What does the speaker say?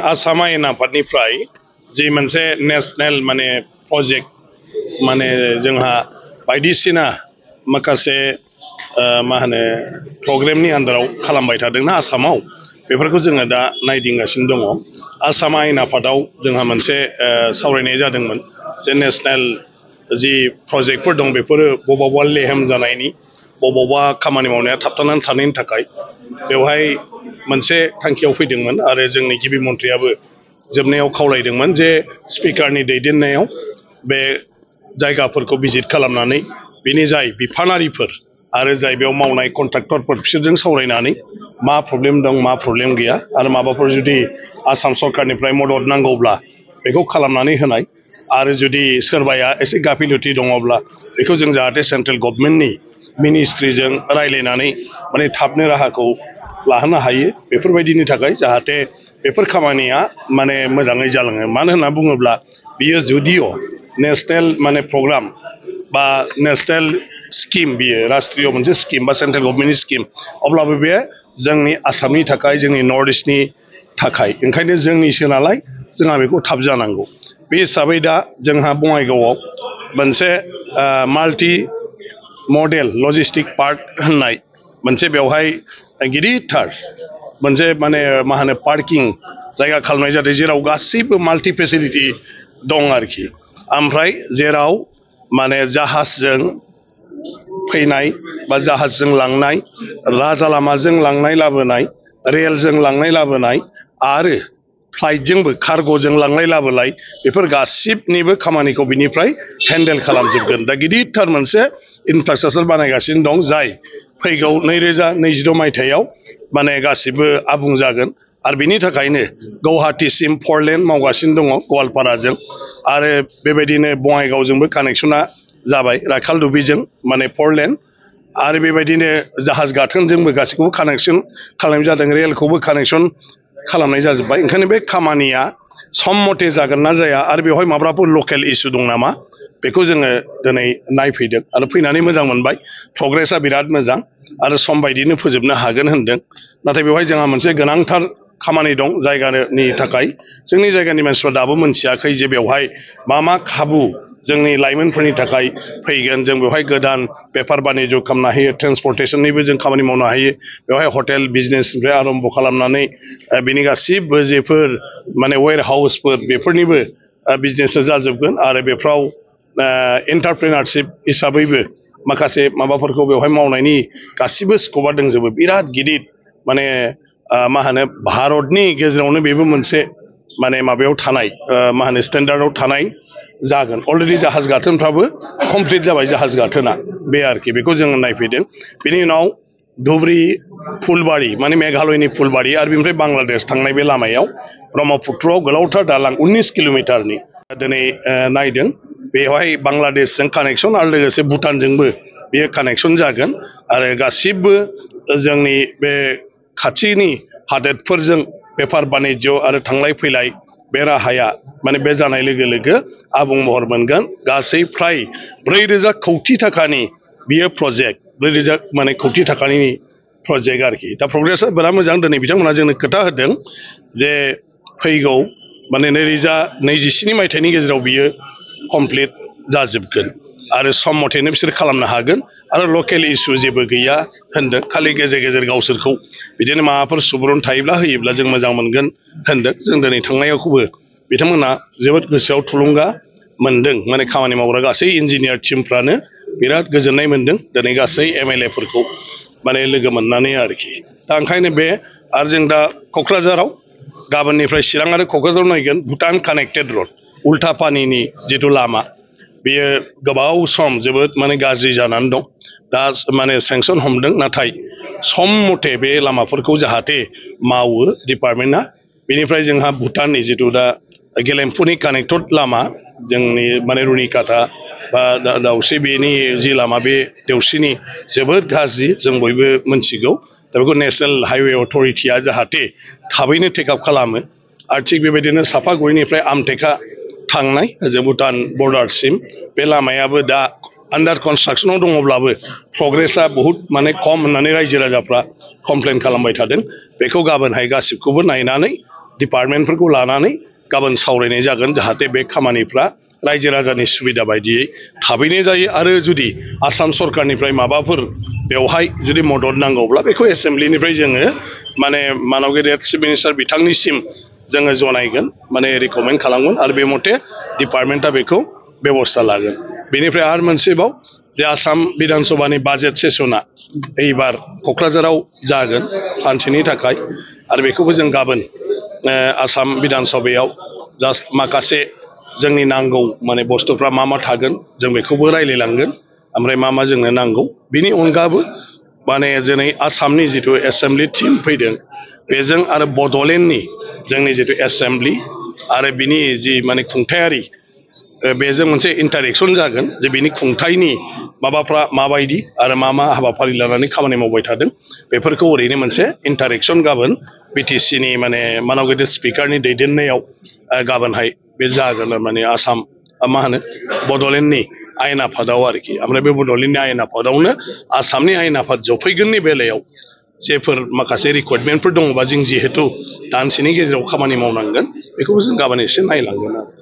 आसाम आयेन आफादनिफ्राय जि मोनसे नेशनेल माने प्रजेक्ट माने जोंहा बायदिसिना माखासे मा होनो प्रग्रामनि आन्दाराव खालामबाय थादोंना आसामाव बेफोरखौ जोङो दा नायदिंगासिनो दङ। आसाम आयेन आफादाव जोंहा मोनसे सावरायनाय जादोंमोन जे नेशनेल जि प्रजेक्टफोर दं बेफोरो बबावबा लेहेम जानायनि बबावबा खामानि मावनाया थाबथानानै थानायनि थाखाय बेवहाय मोनसे थांखियाव फैदोंमोन आरो जोंनि गिबि मन्थ्रियाबो जोबनायाव खावलायदोंमोन जे स्पिकारनि दैदेननायाव बे जायगाफोरखौ भिजिट खालामनानै बेनि जाय बिफानारिफोर आरो जाय बेयाव मावनाय कन्ट्राक्टरफोर बिसोरजों सावरायनानै मा प्रब्लेम दं मा प्रब्लेम गैया आरो माबाफोर जुदि आसाम सरकारनिफ्राय मदद नांगौब्ला बेखौ खालामनानै होनाय आरो जुदि सोरबाया एसे गाफिलथि दङब्ला बेखौ जों जाहाथे सेन्ट्रेल गभर्नमेन्टनि मिनिस्ट्रिजों रायलायनानै माने थाबनो राहाखौ लाहोनो हायो बेफोरबायदिनि थाखाय जाहाथे बेफोर खामानिया माने मोजाङै जालाङो। मानो होनना बुङोब्ला बियो जुदिअ नेशनेल माने प्रग्राम बा नेशनेल स्किम बियो राष्ट्रीय मोनसे स्किम बा सेन्ट्रेल गभर्नमेन्टनि स्किम अब्लाबो बे जोंनि आसामनि थाखाय जोंनि नर्थ इस्टनि थाखाय ओंखायनो जोंनिसो नालाय जोंहा बेखौ थाब जानांगौ। बे हिसाबै दा जोंहा बङाइगावआव मोनसे माल्टि मडेल लजिस्टिक पार्क होननाय मोनसे बेवहाय गिदिरथार मोनसे माने मा होनो पार्किं जायगा खालामनाय जादों जेराव गासैबो माल्टि फेसिलिटि दं आरोखि। ओमफ्राय जेराव माने जाहाजजों फैनाय बा जाहाजजों लांनाय राजा लामाजों लांनाय लाबोनाय रेलजों लांनाय लाबोनाय आरो फ्लाइटजोंबो कार्ग'जों लांलाय लाबोलाय बेफोर गासिबनिबो खामानिखौ बिनिफ्राय हेन्डेल खालामजोबगोन। दा गिदिरथार मोनसे इनफ्रास्ट्राक्चार बानायगासिनो दं जाय फैगौ 2026 मायथाइयाव माने गासिबो आबुं जागोन आरो बिनि थाखायनो गुवाहाटीसिम 4 लेन मावगासिनो दङ गवालपाराजों आरो बेबायदिनो बङाइगावजोंबो कानेक्सना जाबाय राखालदुबिजों माने 4 लेन आरो बेबायदिनो जाहाज गाथोनजोंबो गासैखौबो कानेक्सन खालामनाय जादों रेलखौबो कानेक्सन खालामनाय जाजोब्बाय। ओंखायनो बे खामानिया सम मथे जागोन ना जाया आरो बेवहाय माब्लाबाफोर लकेल इसु दं नामा बेखौ जोङो दिनै नायफैदों आरो फैनानै मोजां मोनबाय। प्रग्रेसा बिराद मोजां आरो सम बायदिनो फोजोबनो हागोन होनदों। नाथाय बेवहाय जोंहा मोनसे गोनांथार खामानि दं जायगानि थाखाय जोंनि जायगानि मानसिफ्रा दाबो मोनथियाखै जे बेवहाय मा खाबु जोंनि लाइमोनफोरनि थाखाय फैगोन। जों बेवहाय गोदान बेफार बानिज्य खालामनो हायो ट्रेन्सपर्टेसननिबो जों खामानि मावनो हायो बेवहाय हटेल बिजनेसनिफ्राय आरम्भ खालामनानै बिनि गासिबो जेफोर माने वेर हाउसफोर बेफोरनिबो बिजनेसा जाजोबगोन आरो बेफ्राव एन्टारप्रेनारशिप हिसाबैबो माखासे माबाफोरखौ बेवहाय मावनायनि गासिबो स्कपा दंजोबो बिराद गिदिर माने मा होनो भारतनि गेजेरावनो बेबो मोनसे माने माबायाव थानाय मा होनो स्टेन्डार्डआव थानाय जागोन। अलरेडि जाहाज गाथोनफ्राबो कमप्लिट जाबाय जाहाज गाथोना बे आरोखि बेखौ जोङो नायफैदों। बेनि उनाव धुबरी फुलबारी माने मेघालयनि फुलबारी आरो बेनिफ्राय बांलादेश थांनाय बे लामायाव ब्रह्मपुत्रआव गोलावथार दालां 19 किल'मिटारनि दिनै नायदों। बेवहाय बांलादेशजों कानेक्सन आरो लोगोसे भुटानजोंबो बेयो कानेक्सन जागोन आरो गासिबो जोंनि बे खाथिनि हादोरफोरजों बेफार बानिज्य आरो थांलाय फैलाय बे राहाया माने बे जानाय लोगो लोगो आबुं महर मोनगोन। गासै फ्राय 4,000 कौटि थाखानि बियो प्रजेक्ट 4,000 माने कौटि थाखानि प्रजेक्ट आरोखि। दा प्रग्रेसा बिराद मोजां। दिनै बिथांमोना जोंनो खोथा होदों जे फैगौ माने 2027 मायथाइनि गेजेराव बियो कमप्लिट जाजोबगोन आरो सम मथेनो बिसोर खालामनो हागोन आरो लकेल इसु जेबो गैया होनदों। खालि गेजेर गेजेर गावसोरखौ बिदिनो माबाफोर सुबुरुन थायोब्ला होयोब्ला जों मोजां मोनगोन होनदों। जों दिनै थांनायावबो बिथांमोना जोबोद गोसोआव थुलुंगा मोनदों। माने खामानि मावग्रा गासै इन्जिनियार टिमफ्रानो बिराद गोजोननाय मोनदों दिनै गासै MLA फोरखौ माने लोगो मोननानै आरोखि। दा ओंखायनो बे आरो जों दा क'क्राझाराव गाबोननिफ्राय चिरां आरो क'क्राझाराव नायगोन भुटान कानेक्टेड रड उल्था पानिनि जिथु लामा बेयो गोबाव सम जोबोद माने गाज्रि जानानै दं। दा माने सेंसन हमदों नाथाय सम मथे बे लामाफोरखौ जाहाथे मावो डिपार्टमेन्टआ। बेनिफ्राय जोंहा भुटाननि जिथु दा गेलेमफुनि कानेक्टेड लामा जोंनि माने रुनिकाटा बा दाउस्रि बेनि जि लामा बे देवस्रिनि जोबोद गाज्रि जों बयबो मोनथिगौ। दा बेखौ नेशनेल हाइवे अथरिटिया जाहाथे थाबैनो टेकआप खालामो आरो थिग बेबायदिनो सापागुरिनिफ्राय आमटेका थांनाय जों भुटान बर्डारसिम बे लामायाबो दा आन्डार कनस्ट्राक्सनाव दङब्लाबो प्रग्रेसा बहुद माने खम होननानै रायजो राजाफ्रा कमप्लेन खालामबाय थादों। बेखौ गाबोनहाय गासिबखौबो नायनानै डिपार्टमेन्टफोरखौ लानानै गाबोन सावरायनाय जागोन जाहाथे बे खामानिफ्रा रायजो राजानि सुबिदा बायदियै थाबैनो जायो आरो जुदि आसाम सरकारनिफ्राय माबाफोर बेवहाय जुदि मदद नांगौब्ला बेखौ एसेम्ब्लिनिफ्राय जोङो माने मानव गेदेर चिफ मिनिस्टार बिथांनिसिम जोङो जनायगोन माने रिकमेन्ड खालामगोन आरो बे मथे डिपार्टमेन्टआ बेखौ बेबस्था लागोन बेनिफ्राय आरो मोनसेबाव जे आसाम बिधान सभानि बाजेट सेसना एबार क'क्राझाराव जागोन सानसेनि थाखाय आरो बेखौबो जों गाबोन आसाम बिधान सभायाव जास्ट माखासे जोंनि नांगौ माने बुस्थुफ्रा मा मा थागोन जों बेखौबो रायलायलांगोन ओमफ्राय मा मा जोंनो नांगौ बिनि अनगाबो माने दिनै आसामनि जिथु एसेम्ब्लि टिम फैदों बेजों आरो बड'लेण्डनि जोंनि जिथु एसेम्ब्लि आरो बिनि जि माने खुंथायारि बेजों मोनसे इन्टारेक्सन जागोन जे बिनि खुंथायनि माबाफ्रा माबायदि आरो मा मा हाबाफारि लानानै खामानि मावबाय थादों बेफोरखौ ओरैनो मोनसे इन्टारेक्सन गाबोन बिटिसिनि माने मानव गेदेर स्पिकारनि दैदेननायाव गाबोनहाय बे जागोन माने आसाम मा होनो बड'लेण्डनि आयेन आफादाव आरोखि ओमफ्राय बे बड'लेण्डनि आयेन आफादावनो आसामनि आयेन आफाद जफैगोननि बेलायाव जेफोर माखासे रिक्वायरमेन्टफोर दङबा जों जिहेतु दानसेनि गेजेराव खामानि मावनांगोन बेखौबो जों गाबोन एसे नायलांगोन आरो